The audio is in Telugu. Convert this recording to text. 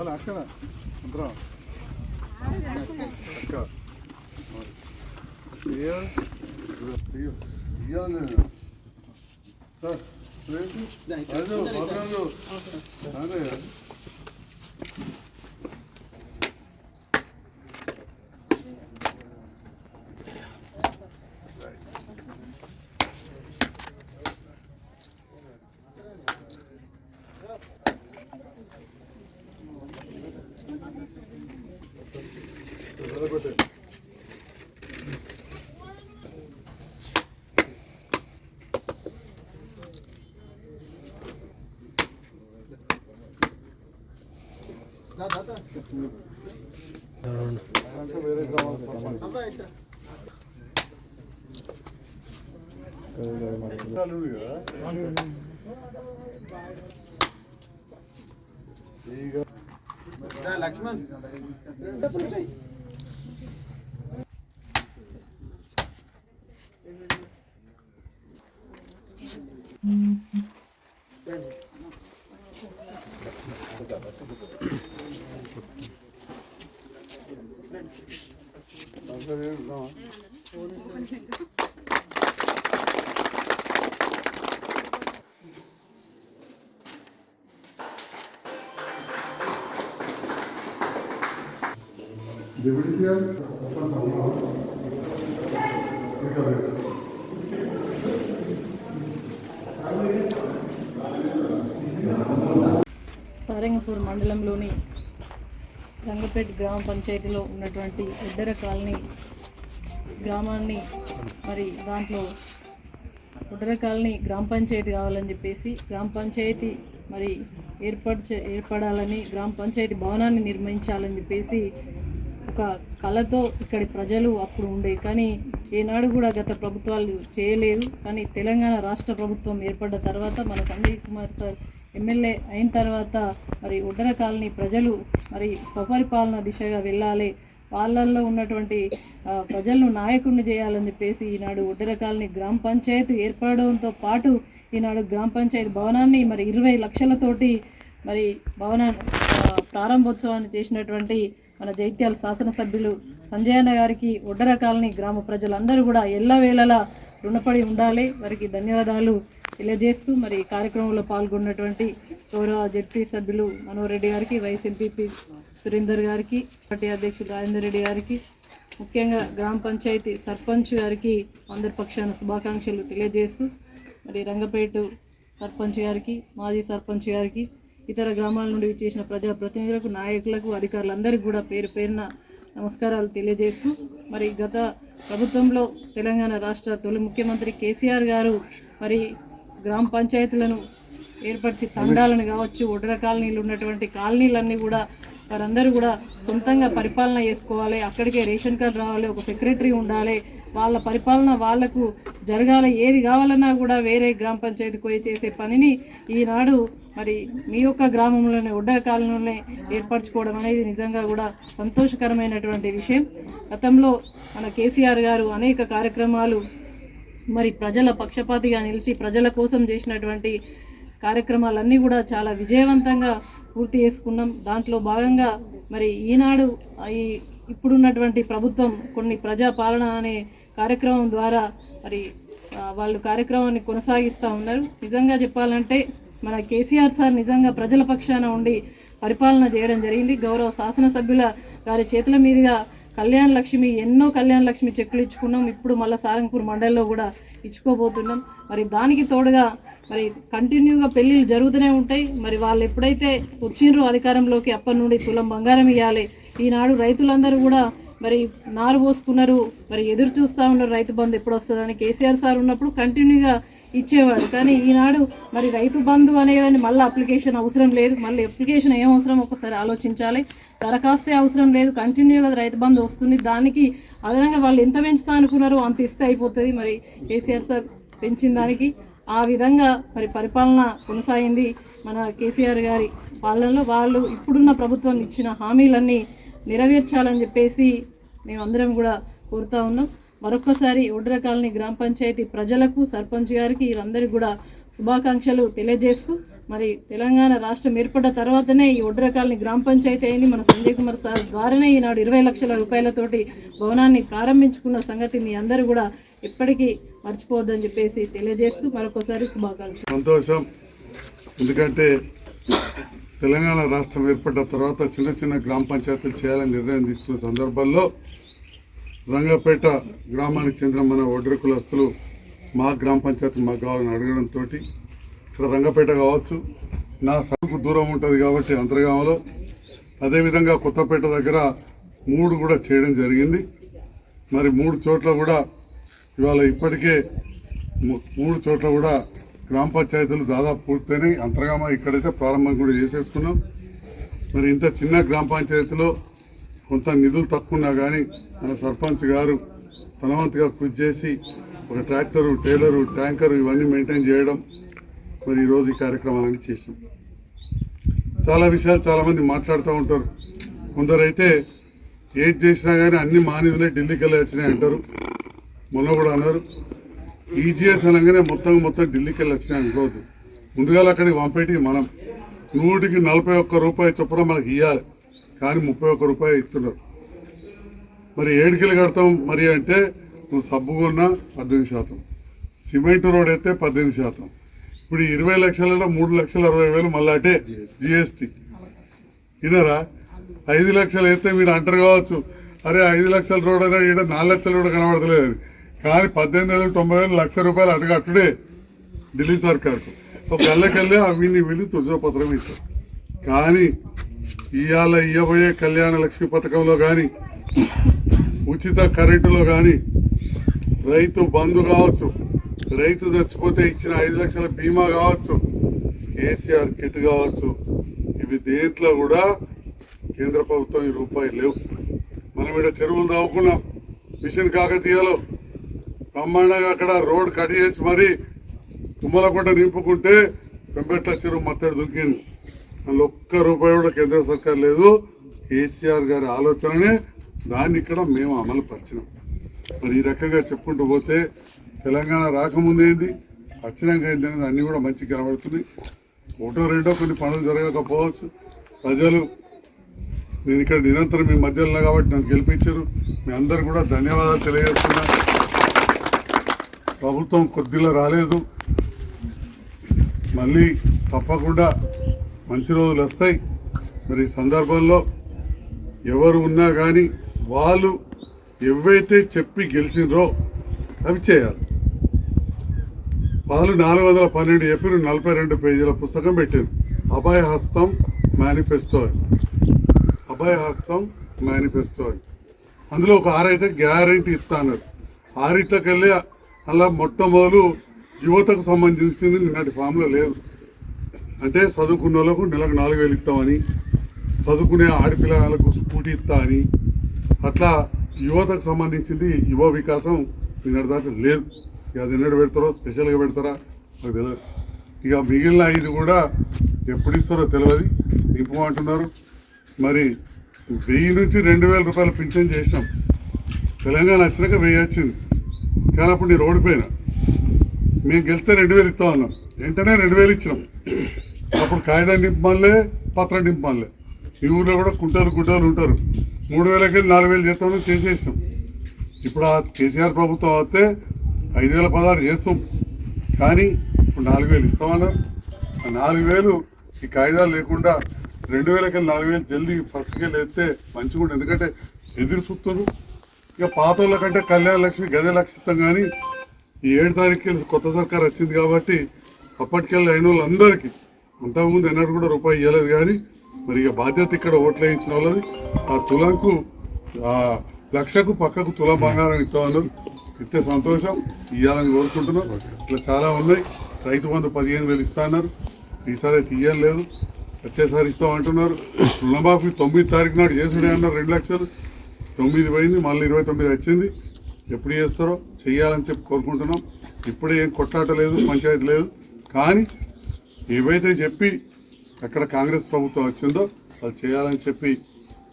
అక్కడ వేరే లక్ష్మణ్ సారంగపూర్ మండలంలోని రంగపేట గ్రామ పంచాయతీలో ఉన్నటువంటి ఉడ్డెర కాలనీ గ్రామాన్ని మరి దాంట్లో ఉడ్డెర కాలనీ గ్రామ పంచాయతీ కావాలని చెప్పేసి గ్రామ పంచాయతీ మరి ఏర్పడాలని గ్రామ పంచాయతీ భవనాన్ని నిర్మించాలని చెప్పేసి ఒక కళతో ఇక్కడి ప్రజలు అప్పుడు ఉండే, కానీ ఏనాడు కూడా గత ప్రభుత్వాలు చేయలేదు. కానీ తెలంగాణ రాష్ట్ర ప్రభుత్వం ఏర్పడ్డ తర్వాత మన సంజయ్ కుమార్ సార్ ఎమ్మెల్యే అయిన తర్వాత మరి ఉడ్డెర కాలనీ ప్రజలు మరి స్వపరిపాలన దిశగా వెళ్ళాలి, వాళ్ళల్లో ఉన్నటువంటి ప్రజలను నాయకుడిని చేయాలని చెప్పేసి ఈనాడు ఉడ్డెర కాలనీ గ్రామ పంచాయతీ ఏర్పడడంతో పాటు ఈనాడు గ్రామ పంచాయతీ భవనాన్ని మరి 20 లక్షలతోటి మరి ప్రారంభోత్సవాన్ని చేసినటువంటి మన జైత్యాల శాసనసభ్యులు సంజయ్ అన్న గారికి ఉడ్డెర కాలనీ గ్రామ ప్రజలందరూ కూడా ఎల్లవేళలా రుణపడి ఉండాలి. వారికి ధన్యవాదాలు తెలియజేస్తూ మరి కార్యక్రమంలో పాల్గొన్నటువంటి గౌరవ జడ్పీ సభ్యులు మనోహర్ రెడ్డి గారికి, వైస్ ఎంపీపీ సురేందర్ గారికి, పార్టీ అధ్యక్షులు రాజేందర్ రెడ్డి గారికి, ముఖ్యంగా గ్రామ పంచాయతీ సర్పంచ్ గారికి అందరి పక్షాన శుభాకాంక్షలు తెలియజేస్తూ మరి రంగపేట సర్పంచ్ గారికి, మాజీ సర్పంచ్ గారికి, ఇతర గ్రామాల నుండి చేసిన ప్రజాప్రతినిధులకు, నాయకులకు, అధికారులందరికీ కూడా పేరు పేరున నమస్కారాలు తెలియజేస్తూ మరి గత ప్రభుత్వంలో తెలంగాణ రాష్ట్ర తొలి ముఖ్యమంత్రి కేసీఆర్ గారు మరి గ్రామ పంచాయతీలను ఏర్పరిచి తండాలను కావచ్చు, ఉడ్డెర కాలనీలు ఉన్నటువంటి కాలనీలన్నీ కూడా వారందరూ కూడా సొంతంగా పరిపాలన చేసుకోవాలి, అక్కడికే రేషన్ కార్డు రావాలి, ఒక సెక్రటరీ ఉండాలి, వాళ్ళ పరిపాలన వాళ్లకు జరగాలి, ఏది కావాలన్నా కూడా వేరే గ్రామ పంచాయతీకి పోయి చేసే పనిని ఈనాడు మరి మీ యొక్క గ్రామంలోనే ఉడ్డెర కాలనీలోనే ఏర్పరచుకోవడం అనేది నిజంగా కూడా సంతోషకరమైనటువంటి విషయం. గతంలో మన కేసీఆర్ గారు అనేక కార్యక్రమాలు మరి ప్రజల పక్షపాతిగా నిలిచి ప్రజల కోసం చేసినటువంటి కార్యక్రమాలన్నీ కూడా చాలా విజయవంతంగా పూర్తి చేసుకున్నాం. దాంట్లో భాగంగా మరి ఈనాడు ఇప్పుడున్నటువంటి ప్రభుత్వం కొన్ని ప్రజాపాలన అనే కార్యక్రమం ద్వారా మరి వాళ్ళు కార్యక్రమాన్ని కొనసాగిస్తూ ఉన్నారు. నిజంగా చెప్పాలంటే మన కేసీఆర్ సార్ నిజంగా ప్రజల పక్షాన ఉండి పరిపాలన చేయడం జరిగింది. గౌరవ శాసనసభ్యుల గారి చేతుల మీదుగా కళ్యాణ లక్ష్మి ఎన్నో కళ్యాణ లక్ష్మి చెక్కులు ఇచ్చుకున్నాం, ఇప్పుడు మళ్ళీ సారంగపూర్ మండలంలో కూడా ఇచ్చుకోబోతున్నాం. మరి దానికి తోడుగా మరి కంటిన్యూగా పెళ్ళిళ్ళు జరుగుతూనే ఉంటాయి. మరి వాళ్ళు ఎప్పుడైతే వచ్చిండ్రో అధికారంలోకి అప్పటి నుండి తులం బంగారం ఇవ్వాలి. ఈనాడు రైతులందరూ కూడా మరి నారు పోసుకున్నారు, మరి ఎదురు చూస్తూ ఉన్నారు రైతు బంధు ఎప్పుడు వస్తుందని. కేసీఆర్ సార్ ఉన్నప్పుడు కంటిన్యూగా ఇచ్చేవాడు, కానీ ఈనాడు మరి రైతు బంధు అనేదాన్ని మళ్ళీ అప్లికేషన్ అవసరం లేదు. మళ్ళీ అప్లికేషన్ ఏం అవసరం ఒకసారి ఆలోచించాలి. దరఖాస్తే అవసరం లేదు, కంటిన్యూగా రైతు బంధు వస్తుంది. దానికి అదనంగా వాళ్ళు ఎంత పెంచుతా అనుకున్నారో అంత ఇస్తే అయిపోతుంది. మరి కేసీఆర్ సార్ పెంచిన దానికి ఆ విధంగా మరి పరిపాలన కొనసాగింది. మన కేసీఆర్ గారి పాలనలో వాళ్ళు ఇప్పుడున్న ప్రభుత్వం ఇచ్చిన హామీలన్నీ నెరవేర్చాలని చెప్పేసి మేమందరం కూడా కోరుతా ఉన్నాం. మరొకసారి ఉడ్డెర కాలనీ గ్రామ పంచాయతీ ప్రజలకు, సర్పంచ్ గారికి వీళ్ళందరికీ కూడా శుభాకాంక్షలు తెలియజేస్తూ మరి తెలంగాణ రాష్ట్రం ఏర్పడ్డ తర్వాతనే ఈ ఒడ్ర కాలనీ గ్రామ పంచాయతీ అయింది. మన సంజయ్ కుమార్ సార్ ద్వారానే ఈనాడు 20 లక్షల రూపాయలతోటి భవనాన్ని ప్రారంభించుకున్న సంగతి మీ అందరూ కూడా ఎప్పటికీ మర్చిపోవద్దని చెప్పేసి తెలియజేస్తూ మరొకసారి శుభాకాంక్షలు. సంతోషం. ఎందుకంటే తెలంగాణ రాష్ట్రం ఏర్పడ్డ తర్వాత చిన్న చిన్న గ్రామ పంచాయతీలు చేయాలని నిర్ణయం తీసుకున్న సందర్భంలో రంగపేట గ్రామానికి చెందిన మన ఒడ్ర కులస్తులు మా గ్రామ పంచాయతీ మాకు కావాలని అడగడంతో ఇక్కడ రంగపేట కావచ్చు, నా సరుకు దూరం ఉంటుంది కాబట్టి అంతర్గామలో, అదేవిధంగా కొత్తపేట దగ్గర 3 కూడా చేయడం జరిగింది. మరి 3 చోట్ల కూడా ఇవాళ ఇప్పటికే 3 చోట్ల కూడా గ్రామ పంచాయతీలు దాదాపు పూర్తయినాయి. అంతర్గామ ఇక్కడైతే ప్రారంభం కూడా చేసేసుకున్నాం. మరి ఇంత చిన్న గ్రామ పంచాయతీలో కొంత నిధులు తక్కువ ఉన్నా కానీ మన సర్పంచ్ గారు తనవంతుగా కృషి చేసి ఒక ట్రాక్టరు, టైలరు, ట్యాంకరు ఇవన్నీ మెయింటైన్ చేయడం, మరి ఈరోజు ఈ కార్యక్రమాలన్నీ చేసాం. చాలా విషయాలు చాలామంది మాట్లాడుతూ ఉంటారు. కొందరైతే ఏది చేసినా కానీ అన్ని మానిధులే ఢిల్లీకి వెళ్ళి వచ్చినాయి అంటారు. మొన్న కూడా అన్నారు ఈజీఎస్ అనగానే మొత్తం ఢిల్లీకి వెళ్ళి వచ్చినాయి అనుకోవద్దు. ముందుగా అక్కడికి పంపేటి మనం 100కి 41 రూపాయలు చొప్పున మనకి ఇవ్వాలి, కానీ 31 రూపాయలు ఇస్తున్నారు. మరి 7 కిలో కడతాం మరి అంటే నువ్వు సబ్బు కొన్నా 18%, సిమెంట్ రోడ్ అయితే 18%. ఇప్పుడు 20 లక్షలలో 3,60,000 మళ్ళీ అంటే జిఎస్టీ వినరా. 5 లక్షలు అయితే మీరు అంటారు కావచ్చు, అరే 5 లక్షల రోడ్ అయినా ఇక్కడ 4 లక్షల రోడ్ కనబడతలేదు అని. కానీ 18,90,000 లక్ష రూపాయలు అటుకట్టుడే ఢిల్లీ సర్కార్కు. ఒక గల్లకెళ్ళి వీళ్ళు తుజపత్రం ఇస్తారు. కానీ ఇవాళ ఇవ్వబోయే కళ్యాణ లక్ష్మి పథకంలో కానీ, ఉచిత కరెంటులో కానీ, రైతు బంధు కావచ్చు, రైతు చచ్చిపోతే ఇచ్చిన 5 లక్షల బీమా కావచ్చు, కేసీఆర్ కిట్ కావచ్చు, ఇవి దేంట్లో కూడా కేంద్ర ప్రభుత్వం ఈ రూపాయలు లేవు. మనం ఇక్కడ చెరువులు దావుకున్నాం. మిషన్ కాకతీయలో బ్రహ్మాండంగా అక్కడ రోడ్ కట్ చేసి మరి తుమ్మలకొండ నింపుకుంటే పెంపెట్ల చెరువు మత్తడి దుంకింది. అందులో ₹1 కూడా కేంద్ర సర్కార్ లేదు. కేసీఆర్ గారి ఆలోచననే దాన్ని ఇక్కడ మేము అమలు పరిచినాం. మరి ఈ రకంగా చెప్పుకుంటూ పోతే తెలంగాణ రాకముందు ఏంది, వచ్చినాక ఏంది అనేది అన్నీ కూడా మంచిగా కనబడుతున్నాయి. ఒకటో రెండో కొన్ని పనులు జరగకపోవచ్చు. ప్రజలు నేను ఇక్కడ నిరంతరం మీ మధ్యలో కాబట్టి నన్ను గెలిపించారు. మీ అందరు కూడా ధన్యవాదాలు తెలియజేస్తున్నా. ప్రభుత్వం కొద్దిలో రాలేదు, మళ్ళీ తప్పకుండా మంచి రోజులు వస్తాయి. మరి ఈ సందర్భంలో ఎవరు ఉన్నా కానీ వాళ్ళు ఎవైతే చెప్పి గెలిచినరో అవి చేయాలి. వాళ్ళు 412 చెప్పి 42 పేజీల పుస్తకం పెట్టారు. అభయ హస్తం మేనిఫెస్టో అని, అభయ హస్తం మేనిఫెస్టో అని. అందులో ఒక 6 అయితే గ్యారంటీ ఇస్తా అన్నారు. 6 వెళ్ళి అలా మొట్టమొదలు యువతకు సంబంధించింది నిన్నటి ఫామ్లో లేదు. అంటే చదువుకున్న వాళ్ళకు నెలకు 4,000 ఇస్తామని, చదువుకునే ఆడపిల్లలకు స్కూటీ ఇస్తా అని, అట్లా యువతకు సంబంధించింది యువ వికాసం నిన్నటి దాకా లేదు. ఇక అది ఎన్నడు పెడతారో, స్పెషల్గా పెడతారా నాకు తెలియదు. ఇక మిగిలిన 5 కూడా ఎప్పుడు ఇస్తారో తెలియదు, నింపమంటున్నారు. మరి 1000 నుంచి 2,000 రూపాయలు పింఛన్ చేసినాం. తెలంగాణ వచ్చినాక 1000 వచ్చింది. కానీ అప్పుడు నేను ఓడిపోయినా. మేము గెలిస్తే 2,000 ఇస్తా ఉన్నాం. వెంటనే 2,000 ఇచ్చినాం. అప్పుడు కాగితం నింపమనిలే, పత్రం నింపమనిలే. ఈ ఊళ్ళో కూడా గుంటలు ఉంటారు. 3,000కి 4,000 చేస్తామని చేసేసాం. ఇప్పుడు ఆ కేసీఆర్ ప్రభుత్వం వస్తే 5,016 చేస్తాం. కానీ ఇప్పుడు 4,000 ఇస్తామన్నారు. ఆ 4,000 ఈ కాగితాలు లేకుండా 2,000కి 4,000 జల్దీ ఫస్ట్కి వేస్తే మంచిగా ఉంటుంది. ఎందుకంటే ఎదురు చూస్తున్నారు. ఇక పాత వాళ్ళ కంటే కళ్యాణ లక్ష్మి గదే లక్షిస్తాం. కానీ ఈ 7 తారీఖుకి కొత్త సర్కార్ వచ్చింది కాబట్టి అప్పటికెళ్ళి అయిన వాళ్ళందరికీ, అంతకుముందు ఎన్నడూ కూడా రూపాయి ఇవ్వలేదు. కానీ మరి ఇక బాధ్యత ఇక్కడ ఓట్లు వేయించిన వాళ్ళది. ఆ తులంకు లక్షకు పక్కకు తులం బంగారం ఇస్తామన్నారు. ఇస్తే సంతోషం, ఇవ్వాలని కోరుకుంటున్నాం. ఇట్లా చాలా ఉన్నాయి. రైతు బంధు 15,000 ఇస్తా అన్నారు. ఈసారి అయితే ఇవ్వలేదు, వచ్చేసారి ఇస్తామంటున్నారు. రుణమాఫీ 9 తారీఖు నాడు చేసుడే అన్నారు. 2 లక్షలు 9 పోయింది, మళ్ళీ 29 వచ్చింది. ఎప్పుడు చేస్తారో చెయ్యాలని చెప్పి కోరుకుంటున్నాం. ఇప్పుడే ఏం కొట్లాట లేదు, పంచాయతీ లేదు. కానీ ఏవైతే చెప్పి అక్కడ కాంగ్రెస్ ప్రభుత్వం వచ్చిందో అది చేయాలని చెప్పి